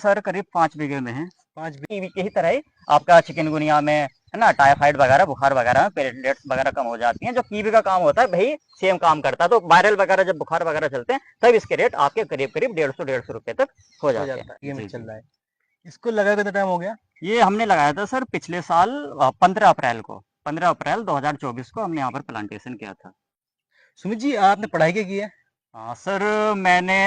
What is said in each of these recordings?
Sir करीब 5 बीघे में है। 5 बीघे की ही तरह ही आपका चिकनगुनिया में है ना, टाइफाइड वगैरह, बुखार वगैरह में प्लेटलेट्स वगैरह कम हो जाती हैं। जो कीवी का काम होता है वही सेम काम करता है। तो वायरल वगैरह जब बुखार वगैरह चलते हैं तब इसके रेट आपके करीब करीब 150 रुपए तक हो हो जाते जाता है, ये हैं। में जी चल जी। रहा है। इसको लगा कितना टाइम हो गया? ये हमने लगाया था सर पिछले साल 15 अप्रैल को, 15 अप्रैल 2024 को हमने यहाँ पर प्लांटेशन किया था। सुमित जी, आपने पढ़ाई क्या की है? सर मैंने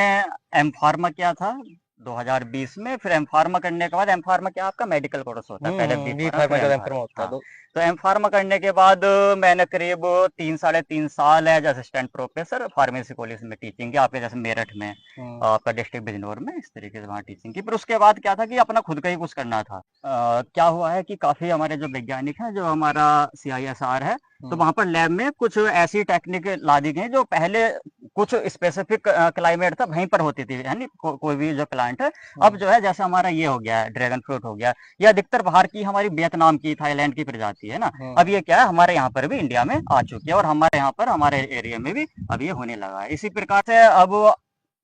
एम फार्मा किया था 2020 में। फिर एम फार्मा करने के बाद, एम फार्मा क्या आपका मेडिकल कोर्स होता है, पहले बी बी फार्मा फिर फार्मा एम का फर्मा होता फार्मा। है हाँ, तो। तो एम फार्मा करने के बाद मैंने करीब 3 साढ़े 3 साल as assistant professor pharmacy college में टीचिंग की, आपके जैसे मेरठ में, हम्म, आपका डिस्ट्रिक्ट बिजनौर में, इस तरीके से वहाँ टीचिंग की। फिर उसके बाद क्या था कि अपना खुद का ही कुछ करना था। क्या हुआ है कि काफी हमारे जो वैज्ञानिक हैं, जो हमारा CISR है, तो वहाँ पर लैब में कुछ ऐसी टेक्निक ला दी गई जो पहले कुछ स्पेसिफिक क्लाइमेट था वहीं पर होती थी, यानी कोई भी जो प्लांट है। अब जो है जैसे हमारा ये हो गया है, ड्रैगन फ्रूट हो गया, ये अधिकतर बाहर की हमारी वियतनाम की, थाईलैंड की प्रजाति है ना। अब ये क्या है, हमारे यहाँ पर भी इंडिया में आ चुकी है, और हमारे यहाँ पर, हमारे एरिया में भी अब ये होने लगा है। इसी प्रकार से अब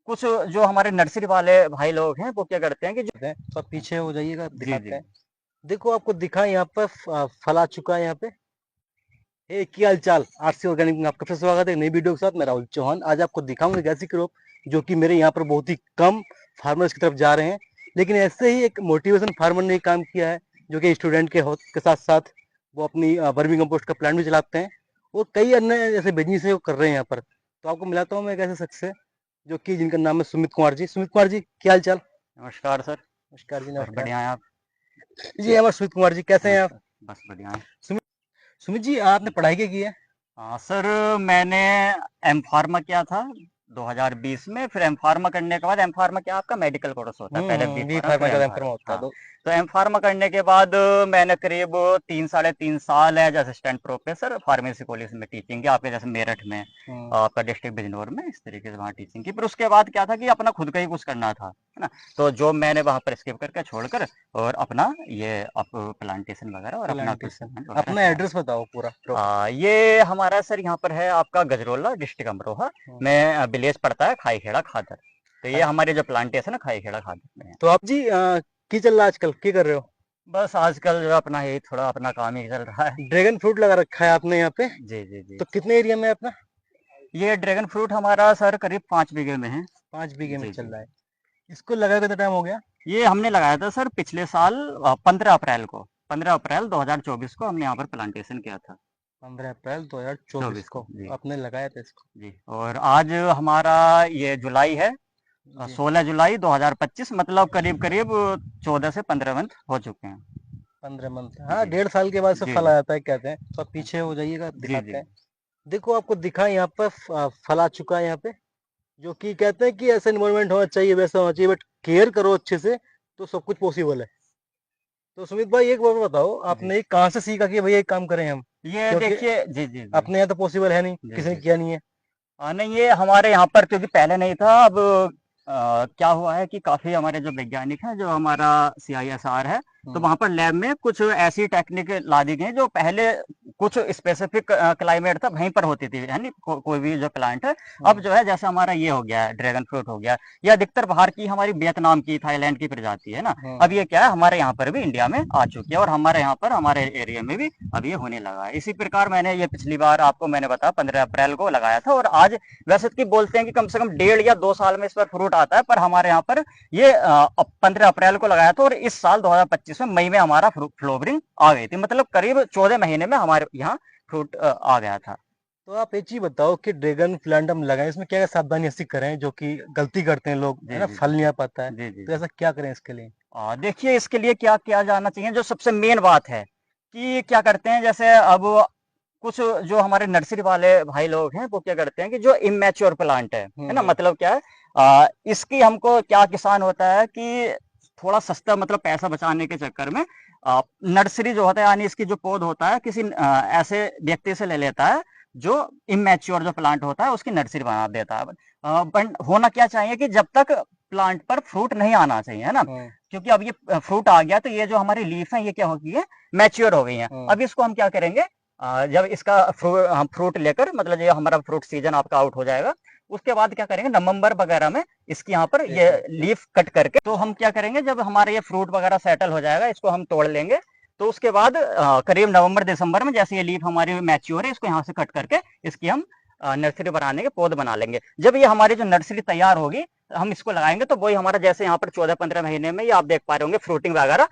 कुछ जो हमारे नर्सरी वाले भाई लोग हैं वो क्या करते हैं कि जो, तो आप पीछे हो जाइएगा, जी दिखाते जी। हैं। देखो, आपको दिखा यहाँ पर फल आ चुका है यहाँ पे। क्या हाल चाल, आरसी ऑर्गेनिक में आपका फिर से स्वागत है नई वीडियो के साथ। मैं राहुल चौहान। आज आपको दिखाऊंगा एक ऐसी क्रॉप जो कि मेरे यहाँ पर बहुत ही कम फार्मर्स की तरफ जा रहे हैं, लेकिन ऐसे ही एक मोटिवेशन फार्मर ने काम किया है, जो कि स्टूडेंट के साथ साथ वो अपनी वर्मी कंपोस्ट का प्लांट भी चलाते हैं, और कई अन्य ऐसे बिजनेस है वो कर रहे हैं यहाँ पर। तो आपको मिलाता हूँ मैं एक ऐसे शख्स से, जो कि जिनका नाम है सुमित कुमार जी। सुमित कुमार जी, क्या हाल चाल? नमस्कार सर। नमस्कार जी, और नमस्कार बढ़िया है आप? जी। हमारे सुमित कुमार जी, कैसे हैं आप? नमस्कार। बस बढ़िया है। सुमित सुमित जी, आपने पढ़ाई क्या की है? सर मैंने एम फार्मा किया था 2020 में। फिर एम फार्मा करने के बाद, एम फार्मा क्या आपका मेडिकल कोर्स होता है, पहले बी बी फार्मा फार्मा फिर एम का फर्मा फार्मा। होता है हाँ, तो। तो एम फार्मा करने के बाद मैंने करीब 3 साढ़े 3 साल as assistant professor pharmacy college में टीचिंग की, आपके जैसे मेरठ में, हम्म, आपका डिस्ट्रिक्ट बिजनौर में, इस तरीके से वहाँ टीचिंग की। फिर उसके बाद क्या था कि अपना खुद का ही कुछ करना था, है ना। तो जॉब मैंने वहाँ पर स्किप करके छोड़कर, और अपना ये प्लांटेशन वगैरह और अपना कुछ प्लांटेशन। सेगमेंट वगैरह अपना किया है। एड्रेस बताओ पूरा प्रॉपर। ये हमारा सर यहाँ पर है आपका गजरोला, डिस्ट्रिक्ट अमरोहा में, विलेज पड़ता है खाईखेड़ा खादर। तो ये हमारे जो प्लांटेशन है खाईखेड़ा खादर में है। तो आप जी की चल रहा है आजकल, क्या कर रहे हो? बस आजकल जो अपना यही थोड़ा अपना काम ही चल रहा है। ड्रैगन फ्रूट लगा रखा है आपने यहाँ पे? जी जी जी। तो कितने एरिया में है अपना? ये ड्रैगन फ्रूट हमारा सर करीब 5 बीघे में है। 5 बीघे में जी चल जी। रहा है। इसको लगा कितना टाइम हो गया? ये हमने लगाया था सर पिछले साल 15 अप्रैल को, 15 अप्रैल 2024 को हमने यहाँ पर प्लांटेशन किया था। 15 अप्रैल 2024 24 को को जी। आपने लगाया था इसको? जी, और आज हमारा ये जुलाई है, जी, 16 जुलाई 2025, मतलब करीब करीब 14 से 15 मंथ हो चुके हैं। 15 मंथ। हाँ, जी 1.5 साल के बाद से जी फल जी। आ जाता है कहते हैं। तो आप पीछे हो जाइएगा, जी दिखाते जी। हैं। देखो, आपको दिखा यहाँ पर फल आ चुका है यहाँ पे, जो कि कहते हैं कि ऐसा इन्वायरमेंट होना चाहिए, वैसा होना चाहिए, बट केयर करो अच्छे से तो सब कुछ पॉसिबल है। तो सुमित भाई, एक बात बताओ, जी, आपने ये कहाँ से सीखा कि भैया ये काम करें हम? ये क्योंकि देखिए, जी जी जी। अपने यहाँ तो पॉसिबल है नहीं, जी किसी ने जी। किया नहीं है। नहीं, ये हमारे यहाँ पर क्योंकि पहले नहीं था। अब क्या हुआ है कि काफी हमारे जो वैज्ञानिक हैं, जो हमारा CISR है, तो वहाँ पर लैब में कुछ ऐसी टेक्निक ला दी गई जो पहले कुछ स्पेसिफिक क्लाइमेट था वहीं पर होती थी, यानी कोई भी जो प्लांट है। अब जो है जैसे हमारा ये हो गया है, ड्रैगन फ्रूट हो गया, ये अधिकतर बाहर की हमारी वियतनाम की, थाईलैंड की प्रजाति है ना। अब ये क्या है, हमारे यहाँ पर भी इंडिया में आ चुकी है, और हमारे यहाँ पर, हमारे एरिया में भी अब ये होने लगा है। इसी प्रकार मैंने ये पिछली बार आपको मैंने बताया 15 अप्रैल को लगाया था, और आज वैसे तो बोलते हैं कि कम से कम 1.5 या 2 साल में इस पर फ्रूट आता है, पर हमारे यहाँ पर ये 15 अप्रैल को लगाया था, और इस साल 2025 में मई में हमारा फ्लोवरिंग आ गई थी, मतलब करीब 14 महीने में हमारे यहाँ फ्रूट आ गया था। तो आप एक चीज बताओ कि ड्रैगन प्लांट हम लगाएं, इसमें क्या क्या सावधानी ऐसी करें, जो कि गलती करते हैं लोग, है जी ना, जी फल जी। नहीं आ पाता है, जी जी तो जी। ऐसा क्या करें इसके लिए? देखिए, इसके लिए क्या किया जाना चाहिए, जो सबसे मेन बात है कि क्या करते हैं, जैसे अब कुछ जो हमारे नर्सरी वाले भाई लोग हैं वो क्या करते हैं कि जो इमेच्योर प्लांट है ना, मतलब क्या है, इसकी हमको क्या किसान होता है कि थोड़ा सस्ता, मतलब पैसा बचाने के चक्कर में नर्सरी जो होता है, यानी इसकी जो पौध होता है, किसी ऐसे व्यक्ति से ले लेता है जो इमेच्योर जो प्लांट होता है उसकी नर्सरी बना देता है। बट होना क्या चाहिए कि जब तक प्लांट पर फ्रूट नहीं आना चाहिए, है ना, क्योंकि अब ये फ्रूट आ गया तो ये जो हमारी लीफ है ये क्या हो गई है, मैच्योर हो गई है। अब इसको हम क्या करेंगे, जब इसका हम फ्रूट लेकर, मतलब ये हमारा फ्रूट सीजन आपका आउट हो जाएगा, उसके बाद क्या करेंगे, नवंबर वगैरह में इसकी यहाँ पर ये लीफ कट करके, तो हम क्या करेंगे, जब हमारे ये फ्रूट वगैरह सेटल हो जाएगा, इसको हम तोड़ लेंगे। तो उसके बाद करीब नवंबर दिसंबर में जैसे ये लीफ हमारी मैच्योर है, इसको यहाँ से कट करके इसकी हम नर्सरी बनाने के पौध बना लेंगे। जब ये हमारी जो नर्सरी तैयार होगी, हम इसको लगाएंगे, तो वही हमारा जैसे यहाँ पर 14-15 महीने में ये आप देख पा रहे होंगे फ्रूटिंग वगैरह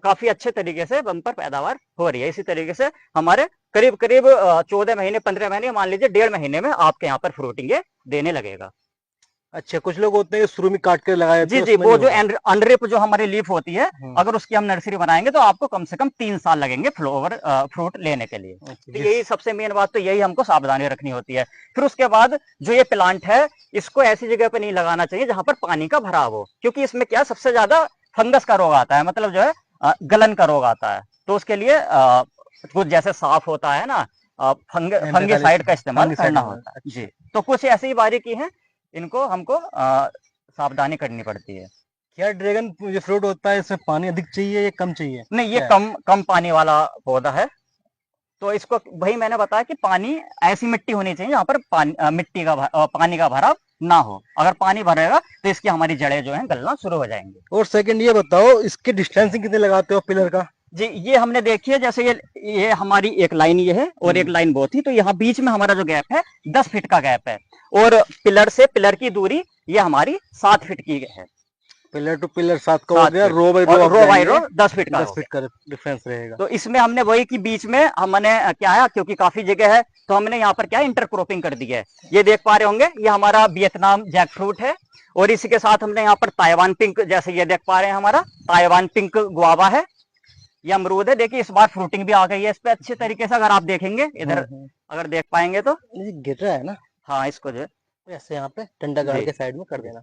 काफी अच्छे तरीके से बम्पर पैदावार हो रही है। इसी तरीके से हमारे करीब करीब 14 महीने 15 महीने, मान लीजिए 1.5 महीने में आपके यहाँ पर फ्रूटिंग ये देने लगेगा। अच्छा, कुछ लोग होते हैं शुरू में काट कर लगाए, जी जी, वो जो अनरिप जो हमारी लीफ होती है, अगर उसकी हम नर्सरी बनाएंगे तो आपको कम से कम 3 साल लगेंगे फ्रूट लेने के लिए। तो यही सबसे मेन बात, तो यही हमको सावधानी रखनी होती है। फिर उसके बाद जो ये प्लांट है, इसको ऐसी जगह पे नहीं लगाना चाहिए जहां पर पानी का भराव हो, क्योंकि इसमें क्या सबसे ज्यादा फंगस का रोग आता है, मतलब जो है गलन का रोग आता है। तो उसके लिए कुछ जैसे साफ होता है ना, फंगिसाइड का इस्तेमाल करना होता है जी। तो कुछ ऐसी ही बारीकी है, इनको हमको सावधानी करनी पड़ती है। क्या ड्रैगन जो फ्रूट होता है, इसमें पानी अधिक चाहिए या कम चाहिए? नहीं, ये कम पानी वाला पौधा है। तो इसको वही मैंने बताया कि पानी, ऐसी मिट्टी होनी चाहिए जहाँ पर पानी का भराव ना हो। अगर पानी भरेगा तो इसकी हमारी जड़ें जो हैं गलना शुरू हो जाएंगे। और सेकंड ये बताओ, इसके डिस्टेंसिंग कितने लगाते हो पिलर का? जी, ये हमने देखी है, जैसे ये हमारी एक लाइन ये है और एक लाइन वो थी, तो यहाँ बीच में हमारा जो गैप है 10 फीट का गैप है, और पिलर से पिलर की दूरी ये हमारी 7 फीट की है। पिलर टू पिलर 7 का हो गया, रो बाई रो 10 फीट का डिफरेंस रहेगा। तो इसमें हमने वही कि बीच में हमने क्या है, क्योंकि काफी जगह है, तो हमने यहाँ पर क्या इंटरक्रॉपिंग कर दी है। ये देख पा रहे होंगे, ये हमारा वियतनाम जैक फ्रूट है, और इसी के साथ हमने यहाँ पर ताइवान पिंक, जैसे ये देख पा रहे हैं हमारा ताइवान पिंक गुआवा है, ये अमरूद है। देखिए इस बार फ्रूटिंग भी आ गई है इस पे अच्छे तरीके से, अगर आप देखेंगे इधर अगर देख पाएंगे तो गिर रहा है ना। हाँ, इसको जो ऐसे यहाँ पे डंडा गाड़ के साइड में कर देना।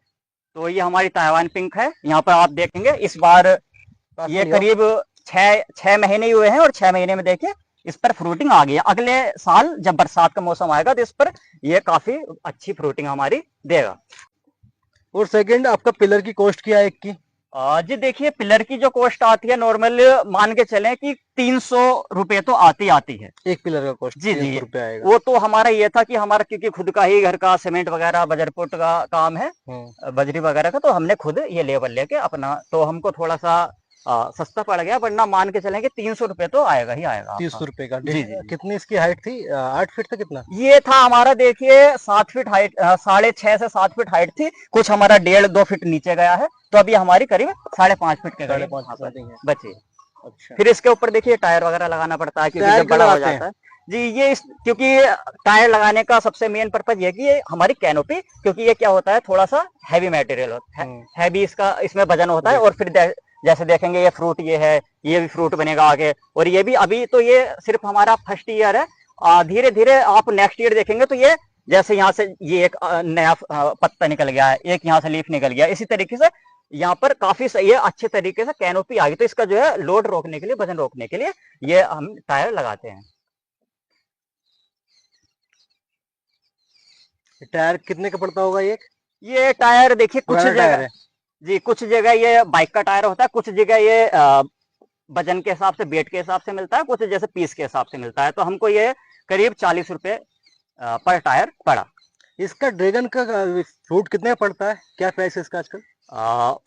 तो ये हमारी ताइवान पिंक है, यहाँ पर आप देखेंगे इस बार ये करीब 6 महीने ही हुए हैं, और 6 महीने में देखिए इस पर फ्रूटिंग आ गई है। अगले साल जब बरसात का मौसम आएगा तो इस पर ये काफी अच्छी फ्रूटिंग हमारी देगा। और सेकंड, आपका पिलर की कॉस्ट क्या है एक की? जी देखिए, पिलर की जो कॉस्ट आती है, नॉर्मल मान के चलें कि 300 रुपए तो आती है एक पिलर का कॉस्ट। जी जी, रुपए आएगा। वो तो हमारा ये था कि हमारा क्योंकि खुद का ही घर का सीमेंट वगैरह बजरपुट का काम है, बजरी वगैरह का, तो हमने खुद ये लेबर लेके अपना, तो हमको थोड़ा सा सस्ता पड़ गया, वरना मान के चलें कि 300 रुपए तो आएगा ही आएगा। 300 रुपए का। जी जी। कितनी इसकी हाइट थी? 8 फीट था कितना? ये था हमारा, देखिए 7 फीट हाइट, 6.5 से 7 फीट हाइट थी, कुछ हमारा 1.5-2 फीट नीचे गया है, तो अभी हमारी करीब 5.5 फीट के करीब बची। अच्छा। फिर इसके ऊपर देखिए टायर वगैरह लगाना पड़ता है, क्योंकि जब बड़ा हो जाता है जी। ये क्योंकि टायर लगाने का सबसे मेन पर्पज ये कि ये हमारी कैनोपी, क्योंकि ये क्या होता है, थोड़ा सा हैवी मटेरियल होता है, हैवी इसमें वजन होता है। और फिर जैसे देखेंगे ये फ्रूट, ये भी फ्रूट बनेगा आगे, और ये भी अभी तो ये सिर्फ हमारा फर्स्ट ईयर है। धीरे धीरे आप नेक्स्ट ईयर देखेंगे तो ये जैसे यहाँ से ये एक नया पत्ता निकल गया है, एक यहाँ से लीफ निकल गया, इसी तरीके से यहाँ पर काफी सही है, अच्छे तरीके से कैनोपी आ गई। तो इसका जो है लोड रोकने के लिए, वजन रोकने के लिए ये हम टायर लगाते हैं। टायर कितने का पड़ता होगा ये टायर देखिए, कुछ जगह जी, कुछ जगह ये बाइक का टायर होता है, कुछ जगह ये वजन के हिसाब से, वेट के हिसाब से मिलता है, कुछ जैसे पीस के हिसाब से मिलता है। तो हमको ये करीब 40 रुपए पर टायर पड़ा। इसका ड्रैगन का फ्रूट कितने पड़ता है, क्या प्राइस है इसका आजकल?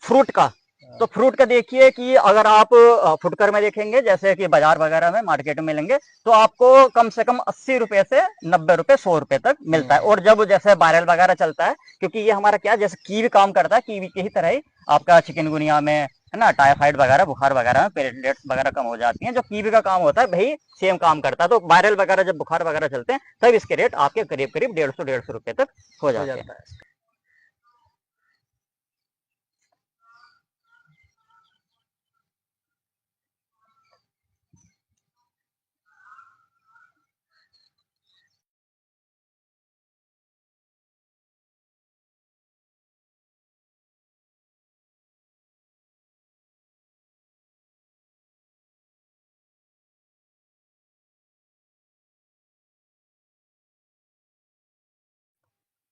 फ्रूट का, तो फ्रूट का देखिए कि अगर आप फुटकर में देखेंगे, जैसे कि बाजार वगैरह में मार्केट में लेंगे, तो आपको कम से कम 80 रुपए से 90 रुपए 100 रुपए तक मिलता है। और जब जैसे वायरल वगैरह चलता है, क्योंकि ये हमारा क्या जैसे कीवी काम करता है, कीवी की ही तरह ही आपका चिकनगुनिया में है ना, टाइफाइड वगैरह, बुखार वगैरह में प्लेटलेट्स वगैरह कम हो जाती हैं, जो कीवी का काम होता है भाई सेम काम करता है। तो वायरल वगैरह जब बुखार वगैरह चलते हैं, तब इसके रेट आपके करीब करीब 150 रुपए तक हो जाते हैं।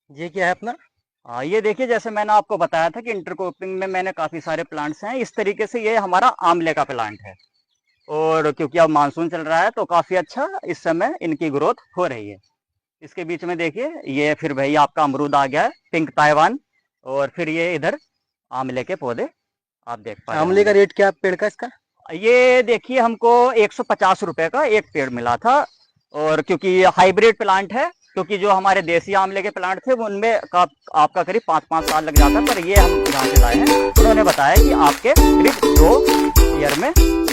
ये क्या है अपना? ये देखिए, जैसे मैंने आपको बताया था कि इंटरक्रॉपिंग में मैंने काफी सारे प्लांट्स हैं, इस तरीके से ये हमारा आंवले का प्लांट है, और क्योंकि अब मानसून चल रहा है तो काफी अच्छा इस समय इनकी ग्रोथ हो रही है। इसके बीच में देखिए ये फिर भाई आपका अमरूद आ गया है, पिंक ताइवान, और फिर ये इधर आंवले के पौधे आप देख पा रहे आंवले का रेट क्या है पेड़ का इसका? ये देखिए हमको 150 रुपए का एक पेड़ मिला था, और क्योंकि ये हाइब्रिड प्लांट है, क्योंकि जो हमारे देसी आंवले के प्लांट थे वो उनमें आपका करीब 5-5 साल लग जाता, पर ये हम जहाँ से लाए हैं उन्होंने बताया कि आपके करीब 2 ईयर में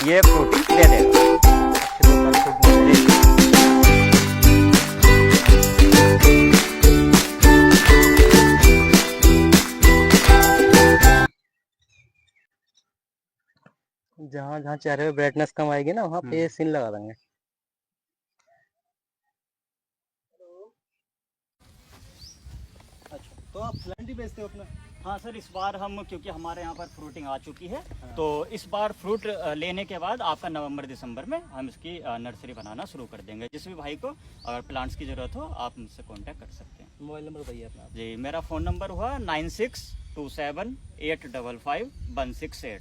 ये फ्रूटिंग दे देगा। जहाँ जहाँ चेहरे पे ब्राइटनेस कम आएगी ना वहाँ पे सीन लगा देंगे। अच्छा, तो आप प्लांट ही बेचते हो अपना? हाँ सर, इस बार हम क्योंकि हमारे यहाँ पर फ्रूटिंग आ चुकी है, तो इस बार फ्रूट लेने के बाद आपका नवंबर-दिसंबर में हम इसकी नर्सरी बनाना शुरू कर देंगे। जिस भी भाई को अगर प्लांट्स की ज़रूरत हो आप मुझसे कांटेक्ट कर सकते हैं। मोबाइल नंबर बताइए अपना। जी, मेरा फ़ोन नंबर हुआ 9627855168।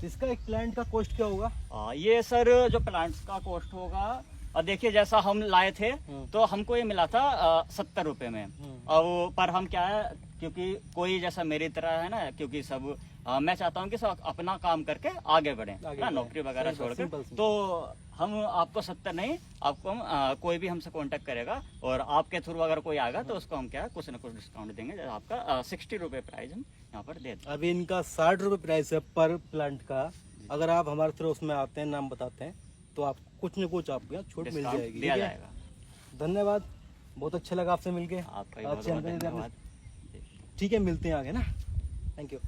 इसका एक प्लांट का कॉस्ट क्या होगा? ये सर जो प्लांट्स का कॉस्ट होगा, देखिए जैसा हम लाए थे तो हमको ये मिला था 70 रुपए में। और पर हम क्या है, क्योंकि कोई जैसा मेरी तरह है ना, क्योंकि सब मैं चाहता हूँ कि सब अपना काम करके आगे बढ़े ना, नौकरी वगैरह छोड़कर, तो हम आपको 70 नहीं, आपको हम कोई भी हमसे कांटेक्ट करेगा और आपके थ्रू अगर कोई आएगा तो उसको हम क्या है कुछ ना कुछ डिस्काउंट देंगे। जैसे आपका 60 रुपए प्राइस हम यहाँ पर दे दें। अभी इनका 60 रुपए प्राइस है पर प्लांट का। अगर आप हमारे थ्रू उसमें आते हैं, नाम बताते हैं, तो आप कुछ न कुछ आपको यहाँ छूट मिल जाएगी। दिया जाएगा। धन्यवाद, बहुत अच्छा लगा आपसे मिलके। आपका बहुत धन्यवाद। ठीक है, मिलते हैं आगे ना। Thank you.